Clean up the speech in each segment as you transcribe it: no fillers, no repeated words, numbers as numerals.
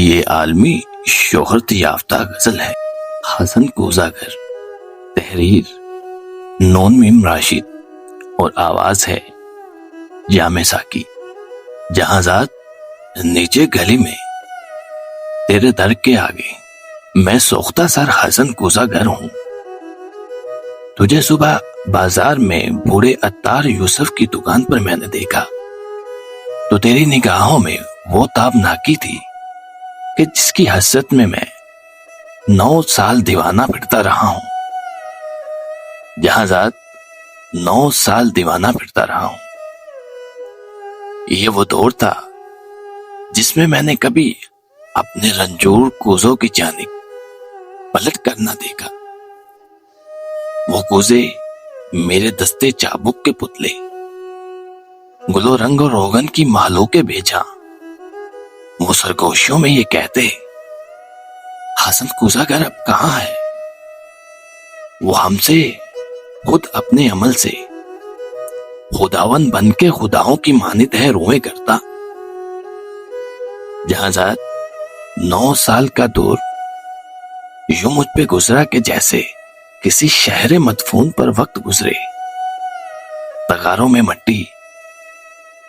یہ عالمی شہرت یافتہ غزل ہے حسن کوزہ گر، تحریر نون میم راشد اور آواز ہے جامع ساکی۔ جہاں ذات نیچے گلی میں تیرے در کے آگے میں سوختہ سر حسن کوزہ گر ہوں۔ تجھے صبح بازار میں بوڑھے عطار یوسف کی دکان پر میں نے دیکھا تو تیری نگاہوں میں وہ تابناکی تھی کہ جس کی حسرت میں 9 سال دیوانہ پھرتا رہا ہوں۔ جہاں ذات 9 سال دیوانہ پھرتا رہا ہوں۔ یہ وہ دور تھا جس میں نے کبھی اپنے رنجور کوزوں کی جانب پلٹ کر نہ دیکھا۔ وہ کوزے میرے دستے چابک کے پتلے، گلو رنگ اور روغن کی مالوں کے بھیجا، وہ سرگوشیوں میں یہ کہتے حسن کوزہ گر اب کہاں ہے؟ وہ ہم سے خود اپنے عمل سے خداون بن کے خداؤں کی مانند ہے روئے کرتا۔ جہاں ذات 9 سال کا دور یوں مجھ پہ گزرا کہ جیسے کسی شہر مدفون پر وقت گزرے۔ تغاروں میں مٹی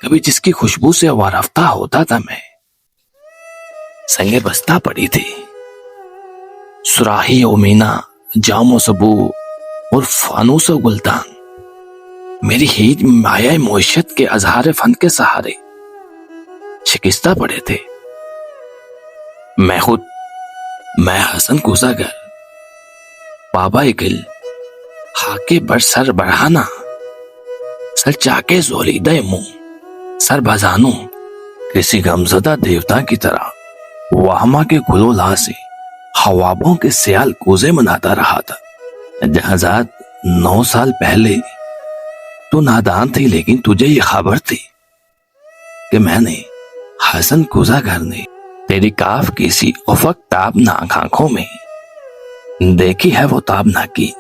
کبھی جس کی خوشبو سے وارفتہ ہوتا تھا میں، سنگے بستہ پڑی تھی، سراہی و مینا، جام و سبو اور فانوس و گلدان میری ہیج مایہ معیشت کے اظہار فن کے سہارے شکستہ پڑے تھے۔ میں حسن کوزہ گر، بابا گل ہاکے بر سر بڑھانا، سر چاکے زولیدہ منہ، سر بزانوں کسی غمزدہ دیوتا کی طرح وہما کے گلولا سے خوابوں کے سیال کوزے مناتا رہا تھا۔ جہاں ذات 9 سال پہلے تو نادان تھی، لیکن تجھے یہ خبر تھی کہ میں نے حسن کوزہ گر نے تیری کاف کی سی افق تابناک آنکھوں میں دیکھی ہے وہ تابناکی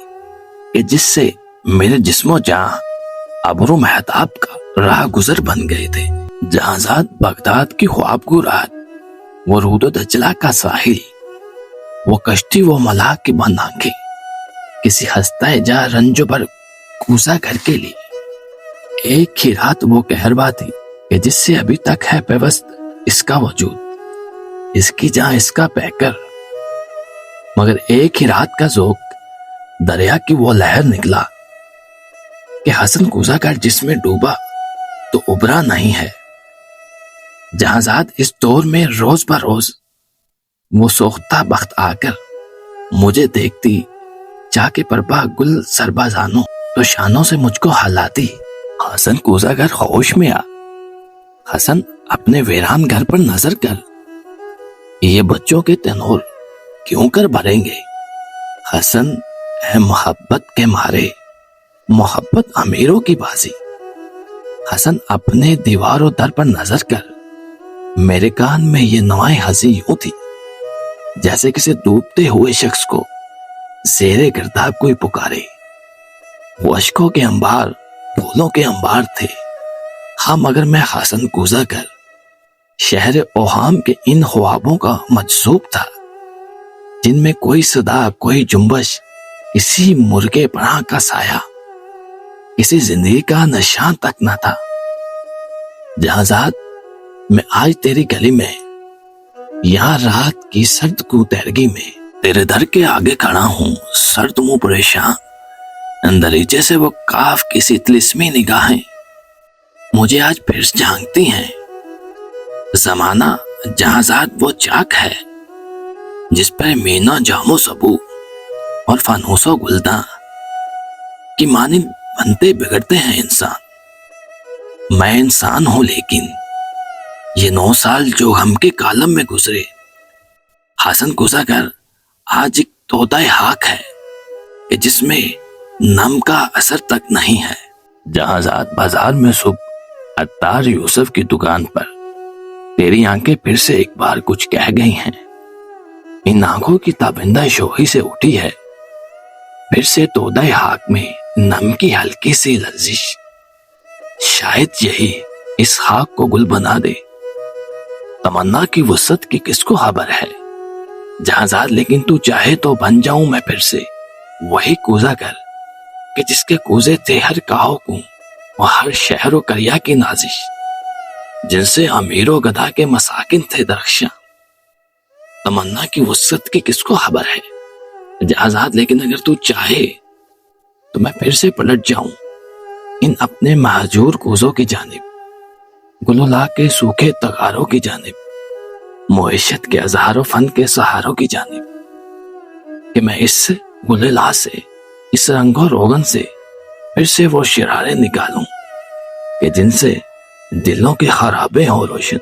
کہ جس سے میرے جسم و جاں ابرو مہتاب کا راہ گزر بن گئے تھے۔ جہاں ذات بغداد کی خواب گو رات، وہ رود و دجلہ کا ساحل، وہ کشتی وہ ملاح کی بند آنکھیں کسی ہستہ جا رنج پر کوزہ گر کے لیے ایک ہی رات وہ کہربا تھی کہ جس سے ابھی تک ہے پیوست اس کا وجود، اس کی جاں اس کا پیکر، مگر ایک ہی رات کا ذوق دریا کی وہ لہر نکلا کہ حسن کوزہ گر جس میں ڈوبا تو ابھرا نہیں ہے۔ جہاں ذات اس دور میں روز بروز وہ سوختہ بخت آ کر مجھے دیکھتی، جا کے پربا گل سربازانوں تو شانوں سے مجھ کو ہلاتی۔ حسن کوزہ گر ہوش میں آ، حسن اپنے ویران گھر پر نظر کر، یہ بچوں کے تنور کیوں کر بھریں گے؟ حسن ہے محبت کے مارے، محبت امیروں کی بازی۔ حسن اپنے دیوار و در پر نظر کر، میرے کان میں یہ نوائیں ہنسی یوں تھی جیسے کسی ڈوبتے ہوئے شخص کو زیر گرداب کوئی پکارے۔ وہ اشکوں کے انبار، پھولوں کے انبار تھے، ہاں مگر میں حسن کوزہ گر شہر اوہام کے ان خوابوں کا مجذوب تھا جن میں کوئی صدا، کوئی جنبش، کسی مرغے پناہ کا سایہ، کسی زندگی کا نشان تک نہ تھا۔ جہاں ذات میں آج تیری گلی میں، یہاں رات کی سرد کو تیرگی میں تیرے در کے آگے کھڑا ہوں، سرد منہ پریشان، دریچے سے وہ کاف کسی طلسمی نگاہیں مجھے آج پھر جھانکتی ہیں۔ زمانہ جہاں ذات وہ چاک ہے جس پر مینا، جام و سبو اور فانوس و گلداں کی مانند بنتے بگڑتے ہیں انسان۔ میں انسان ہوں، لیکن یہ 9 سال جو غم کے کالم میں گزرے، حسن کوزہ گر آج ایک طوطا خاک ہے کہ جس میں نم کا اثر تک نہیں ہے۔ جہاں ذات بازار میں صبح عطار یوسف کی دکان پر تیری آنکھیں پھر سے ایک بار کچھ کہہ گئی ہیں۔ ان آنکھوں کی تابندہ شوخی سے اٹھی ہے پھر سے طوطا خاک میں نم کی ہلکی سی لرزش، شاید یہی اس خاک کو گل بنا دے۔ تمنا کی وسعت کی کس کو خبر ہے جہازات، لیکن تو چاہے تو بن جاؤں میں پھر سے وہی کوزہ گر کہ جس کے کوزے تھے ہر کاہو کو اور ہر شہر و کریا کی نازش، جن سے امیر و گدھا کے مساکن تھے درخشاں۔ تمنا کی وسعت کی کس کو خبر ہے جہازات، لیکن اگر تو چاہے تو میں پھر سے پلٹ جاؤں ان اپنے مہجور کوزوں کی جانب، گلولا کے سوکھے تغاروں کی جانب، معیشت کے اظہار و فن کے سہاروں کی جانب، کہ میں اس گلولا سے، اس رنگ و روغن سے پھر سے وہ شرارے نکالوں کہ جن سے دلوں کے خرابے ہوں روشن۔